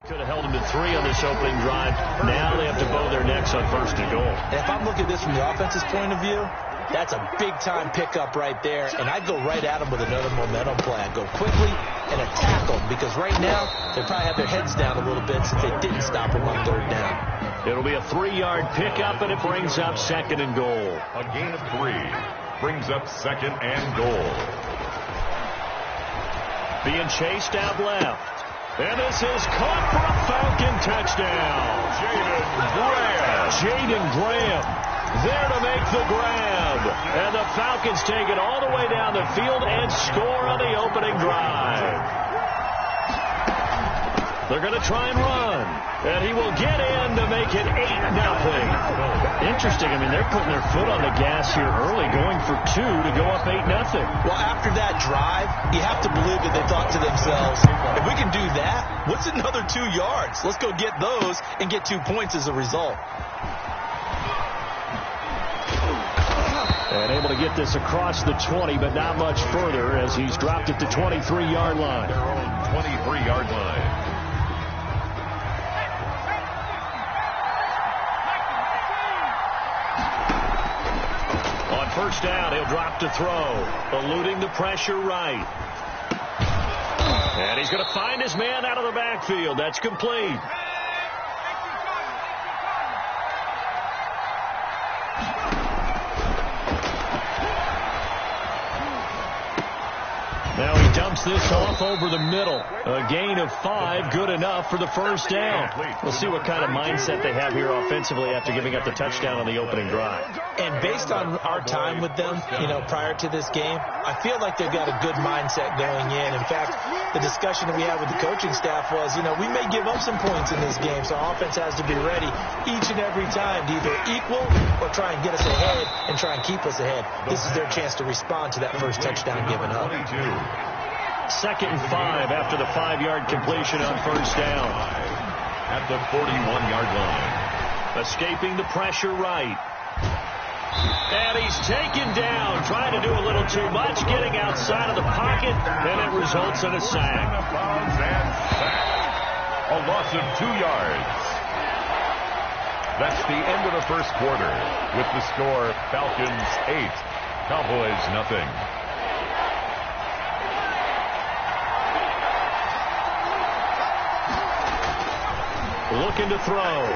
Could have held them to 3 on this opening drive. Now they have to bow their necks on 1st and goal. And if I'm looking at this from the offense's point of view, that's a big-time pickup right there. And I'd go right at them with another momentum play. I'd go quickly and attack them because right now they probably have their heads down a little bit since they didn't stop them on 3rd down. It'll be a 3-yard pickup, and it brings up 2nd and goal. A gain of 3 brings up 2nd and goal. Being chased out left. And this is caught for a Falcon touchdown. Jaden Graham there to make the grab. And the Falcons take it all the way down the field and score on the opening drive. They're going to try and run. And he will get in to make it 8-0. Interesting. I mean, they're putting their foot on the gas here early, going for 2 to go up 8-0. Well, after that drive, you have to believe that they thought to themselves, if we can do that, what's another 2 yards? Let's go get those and get 2 points as a result. And able to get this across the 20, but not much further as he's dropped it to 23-yard line. Their own 23-yard line. On 1st down, he'll drop to throw, eluding the pressure right. And he's going to find his man out of the backfield. That's complete. Now he dumps this off over the middle. A gain of 5, good enough for the 1st down. We'll see what kind of mindset they have here offensively after giving up the touchdown on the opening drive. And based on our time with them, prior to this game, I feel like they've got a good mindset going in. In fact, the discussion that we had with the coaching staff was, we may give up some points in this game, so our offense has to be ready each and every time to either equal or try and get us ahead and try and keep us ahead. This is their chance to respond to that first touchdown given up. 2nd and 5 after the 5-yard completion on 1st down. At the 41-yard line. Escaping the pressure right. And he's taken down, trying to do a little too much, getting outside of the pocket, and it results in a sack. A loss of 2 yards. That's the end of the 1st quarter. With the score, Falcons 8, Cowboys nothing. Looking to throw.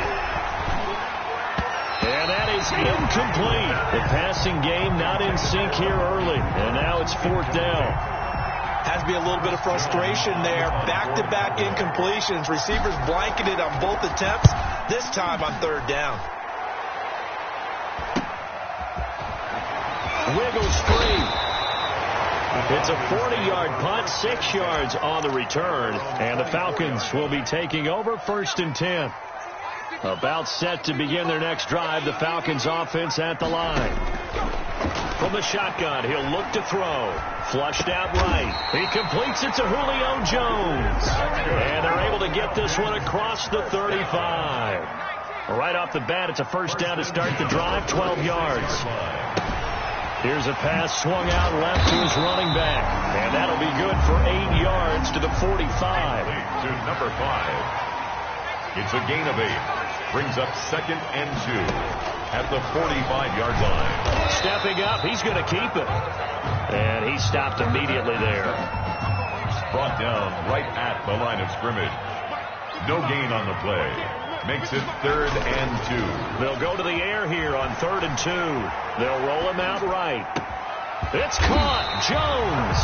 And that is incomplete. The passing game not in sync here early. And now it's 4th down. Has to be a little bit of frustration there. Back-to-back incompletions. Receivers blanketed on both attempts. This time on 3rd down. Wiggles free. It's a 40-yard punt, 6 yards on the return. And the Falcons will be taking over 1st and 10. About set to begin their next drive. The Falcons offense at the line. From the shotgun, he'll look to throw. Flushed out right. He completes it to Julio Jones. And they're able to get this one across the 35. Right off the bat, it's a 1st down to start the drive, 12 yards. Here's a pass swung out left to his running back. And that'll be good for 8 yards to the 45. To number 5. It's a gain of 8. Brings up 2nd and 2 at the 45-yard line. Stepping up, he's going to keep it. And he stopped immediately there. Brought down right at the line of scrimmage. No gain on the play. Makes it 3rd and 2. They'll go to the air here on 3rd and 2. They'll roll him out right. It's caught. Jones.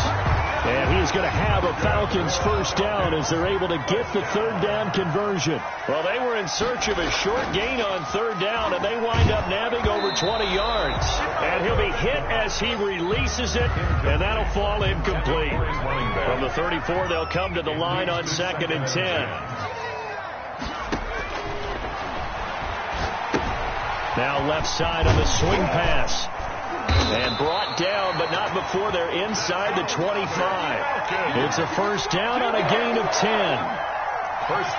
And he's going to have a Falcons 1st down as they're able to get the 3rd down conversion. Well, they were in search of a short gain on 3rd down, and they wind up nabbing over 20 yards. And he'll be hit as he releases it, and that'll fall incomplete. From the 34, they'll come to the line on 2nd and 10. Now left side on the swing pass. And brought down, but not before they're inside the 25. It's a 1st down on a gain of 10.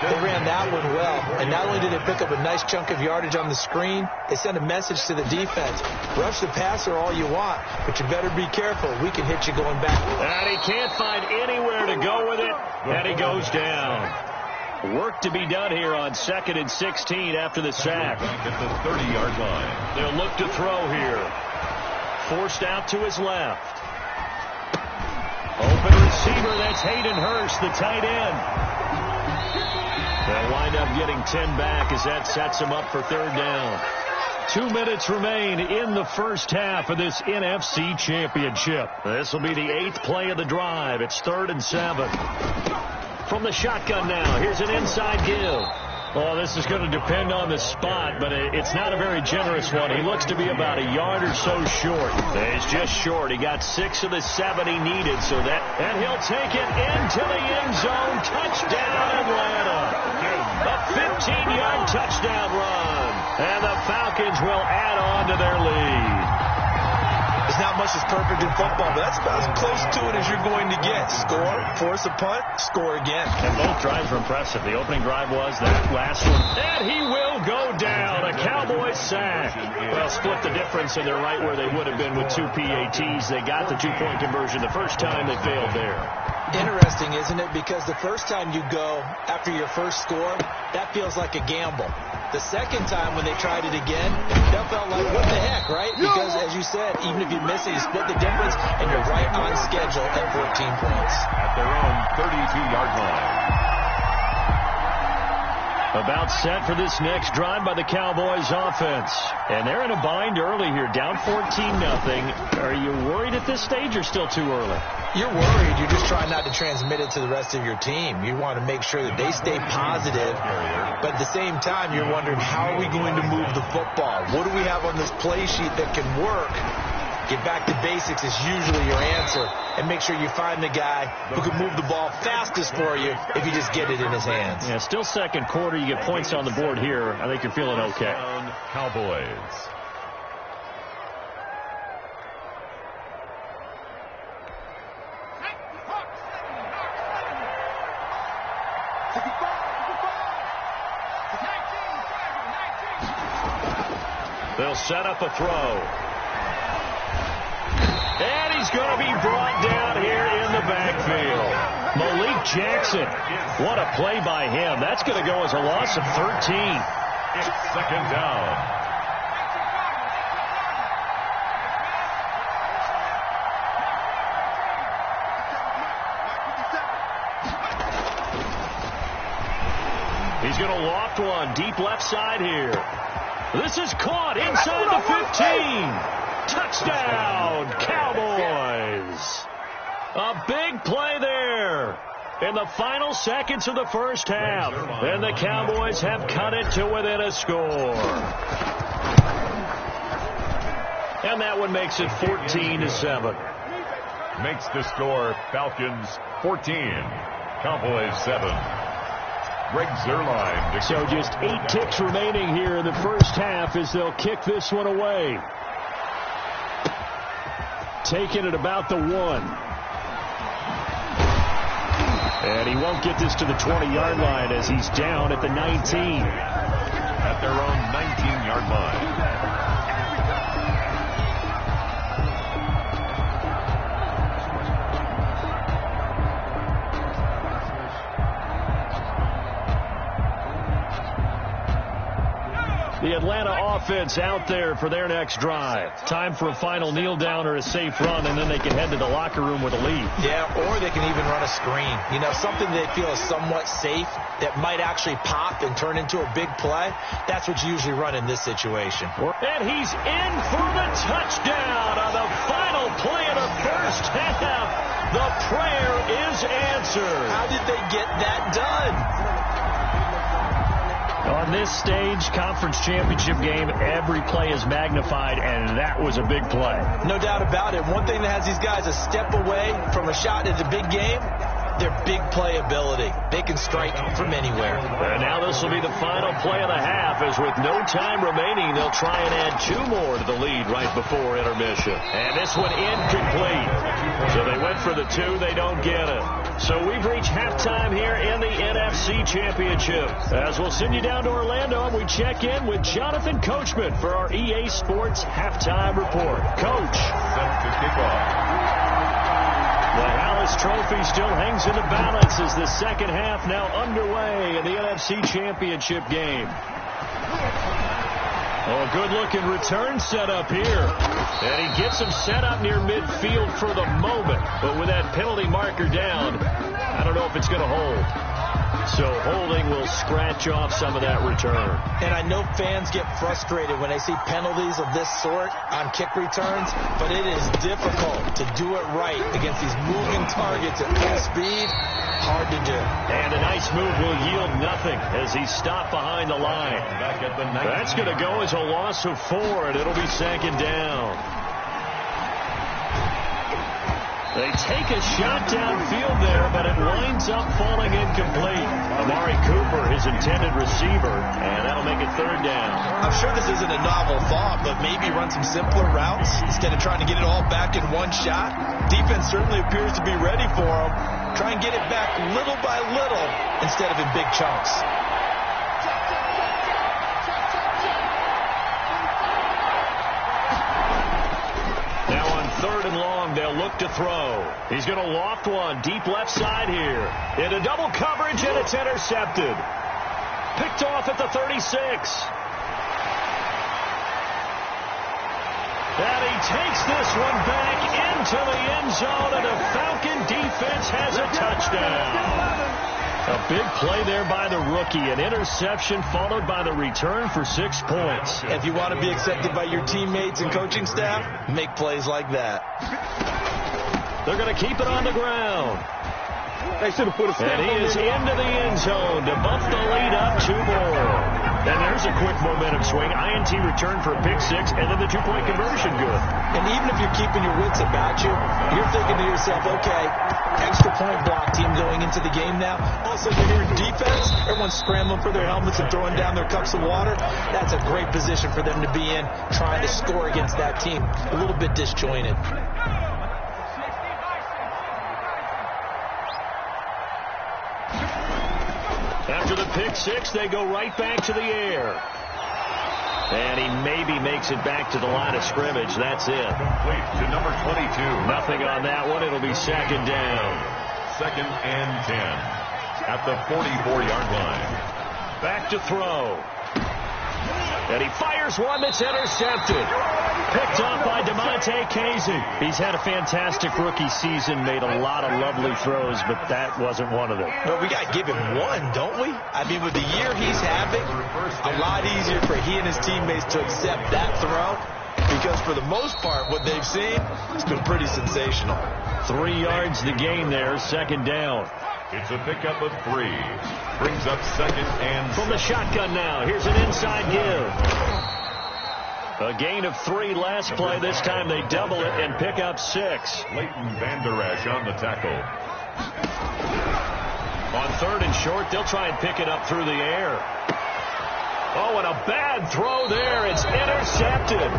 They ran that one well. And not only did they pick up a nice chunk of yardage on the screen, they sent a message to the defense. Rush the passer all you want, but you better be careful. We can hit you going back. And he can't find anywhere to go with it, and he goes down. Work to be done here on 2nd and 16 after the sack. At the 30-yard line. They'll look to throw here. Forced out to his left. Open receiver, that's Hayden Hurst, the tight end. They'll wind up getting 10 back as that sets him up for 3rd down. 2 minutes remain in the first half of this NFC Championship. This will be the 8th play of the drive. It's 3rd and 7. From the shotgun now, here's an inside give. Oh, this is going to depend on the spot, but it's not a very generous one. He looks to be about a yard or so short. He's just short. He got 6 of the 7 he needed, and he'll take it into the end zone. Touchdown, Atlanta. A 15-yard touchdown run. And the Falcons will add on to their lead. There's not much that's perfect in football, but that's about as close to it as you're going to get. Score, force a punt, score again. And both drives were impressive. The opening drive was that last one. And he will go down. A Cowboys sack. Well, split the difference, and they're right where they would have been with 2 PATs. They got the 2-point conversion the first time. They failed there. Interesting, isn't it? Because the first time you go after your first score, that feels like a gamble. The second time when they tried it again, that felt like, what the heck, right? Because, as you said, even if you miss it, you split the difference, and you're right on schedule at 14 points. At their own 32-yard line. About set for this next drive by the Cowboys offense. And they're in a bind early here, down 14-0. Are you worried at this stage or still too early? You're worried. You're just trying not to transmit it to the rest of your team. You want to make sure that they stay positive. But at the same time, you're wondering, how are we going to move the football? What do we have on this play sheet that can work? Get back to basics is usually your answer. And make sure you find the guy who can move the ball fastest for you if you just get it in his hands. Yeah, still second quarter. You get points on the board here. I think you're feeling okay. Cowboys. They'll set up a throw. And he's going to be brought down here in the backfield. Malik Jackson. What a play by him. That's going to go as a loss of 13. It's 2nd down. He's going to loft one deep left side here. This is caught inside the 15. Touchdown, Cowboys. A big play there in the final seconds of the first half. And the Cowboys have cut it to within a score. And that one makes it 14-7. Makes the score Falcons 14, Cowboys 7. Greg Zuerlein. So just 8 ticks remaining here in the first half as they'll kick this one away. Taking it about the 1. And he won't get this to the 20-yard line as he's down at the 19. At their own 19-yard line. The Atlanta offense out there for their next drive. Time for a final kneel down or a safe run, and then they can head to the locker room with a lead. Yeah, or they can even run a screen. You know, something they feel is somewhat safe that might actually pop and turn into a big play. That's what you usually run in this situation. And he's in for the touchdown on the final play of the first half. The prayer is answered. How did they get that done? On this stage, conference championship game, every play is magnified, and that was a big play. No doubt about it. One thing that has these guys a step away from a shot at the big game, their big play ability. They can strike from anywhere. And now this will be the final play of the half, as with no time remaining, they'll try and add 2 more to the lead right before intermission. And this one incomplete. So they went for the 2, they don't get it. So we've reached halftime here in the NFC Championship. As we'll send you down to Orlando, and we check in with Jonathan Coachman for our EA Sports Halftime Report. Coach. Set to kick off. The Hallis Trophy still hangs in the balance as the second half now underway in the NFC Championship game. Oh, a good-looking return set up here. And he gets him set up near midfield for the moment. But with that penalty marker down, I don't know if it's going to hold. So holding will scratch off some of that return. And I know fans get frustrated when they see penalties of this sort on kick returns, but it is difficult to do it right against these moving targets at full speed. Hard to do. And a nice move will yield nothing as he's stopped behind the line. That's going to go as a loss of 4, and it'll be second down. They take a shot downfield there, but it winds up falling incomplete. Amari Cooper, his intended receiver, and that'll make it third down. I'm sure this isn't a novel thought, but maybe run some simpler routes instead of trying to get it all back in one shot. Defense certainly appears to be ready for him. Try and get it back little by little instead of in big chunks. Now on 3rd and long, they'll look to throw. He's going to loft one deep left side here. Into double coverage, and it's intercepted. Picked off at the 36. And he takes this one back into the end zone, and the Falcon defense has a touchdown. A big play there by the rookie. An interception followed by the return for 6 points. If you want to be accepted by your teammates and coaching staff, make plays like that. They're going to keep it on the ground. They should have put a And he is into the end zone to bump the lead up 2 more. And there's a quick momentum swing. INT return for a pick 6, and then the 2-point conversion good. And even if you're keeping your wits about you, you're thinking to yourself, okay, extra point block team going into the game now. Also, you're hearing defense. Everyone's scrambling for their helmets and throwing down their cups of water. That's a great position for them to be in, trying to score against that team. A little bit disjointed. After the pick 6, they go right back to the air. And he maybe makes it back to the line of scrimmage. That's it. Complete to number 22. Nothing on that one. It'll be second down. 2nd and 10 at the 44-yard line. Back to throw. And he fires one that's intercepted. Picked off by DeMonte Casey. He's had a fantastic rookie season, made a lot of lovely throws, but that wasn't one of them. But we got to give him one, don't we? I mean, with the year he's having, a lot easier for he and his teammates to accept that throw, because for the most part, what they've seen has been pretty sensational. 3 yards the gain there, second down. It's a pickup of 3. Brings up 2nd and From the shotgun now, here's an inside give. A gain of 3 last play. This time they double it and pick up 6. Leighton Vander Esch on the tackle. On 3rd and short, they'll try and pick it up through the air. Oh, and a bad throw there. It's intercepted.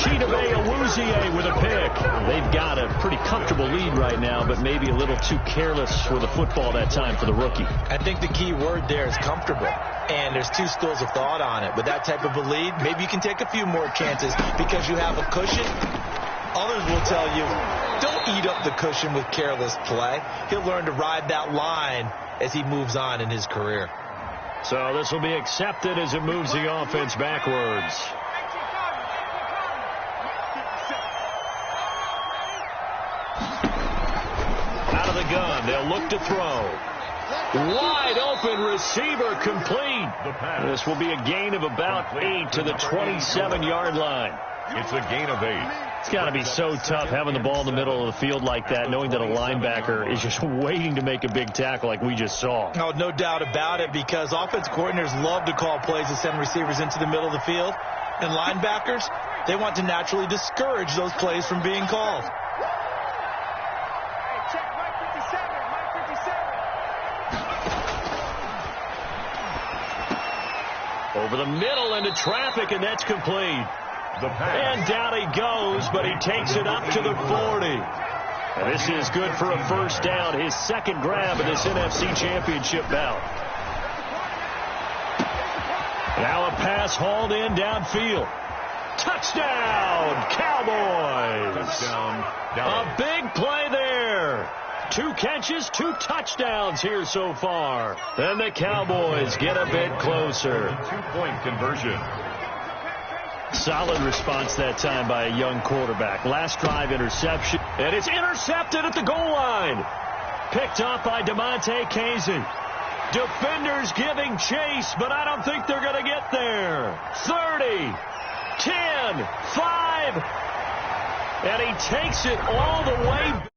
Chidobe Awuzie with a pick. They've got a pretty comfortable lead right now, but maybe a little too careless with the football that time for the rookie. I think the key word there is comfortable. And there's 2 schools of thought on it. With that type of a lead, maybe you can take a few more chances because you have a cushion. Others will tell you, don't eat up the cushion with careless play. He'll learn to ride that line as he moves on in his career. So this will be accepted as it moves the offense backwards. Out of the gun, they'll look to throw. Wide open receiver complete. This will be a gain of about 8 to the 27-yard line. It's a gain of 8. It's got to be so tough having the ball in the middle of the field like that, knowing that a linebacker is just waiting to make a big tackle like we just saw. Oh, no doubt about it, because offense coordinators love to call plays to send receivers into the middle of the field. And linebackers, they want to naturally discourage those plays from being called. Over the middle into traffic, and that's complete. And down he goes, but he takes it up to the 40. And this is good for a first down, his second grab in this NFC Championship bout. Now a pass hauled in downfield. Touchdown, Cowboys. Touchdown, A Dallas. big play there. 2 catches, 2 touchdowns here so far. And the Cowboys get a bit closer. 2-point conversion. Solid response that time by a young quarterback. Last drive interception. And it's intercepted at the goal line. Picked up by DeMonte Kazin. Defenders giving chase, but I don't think they're going to get there. 30, 10, 5. And he takes it all the way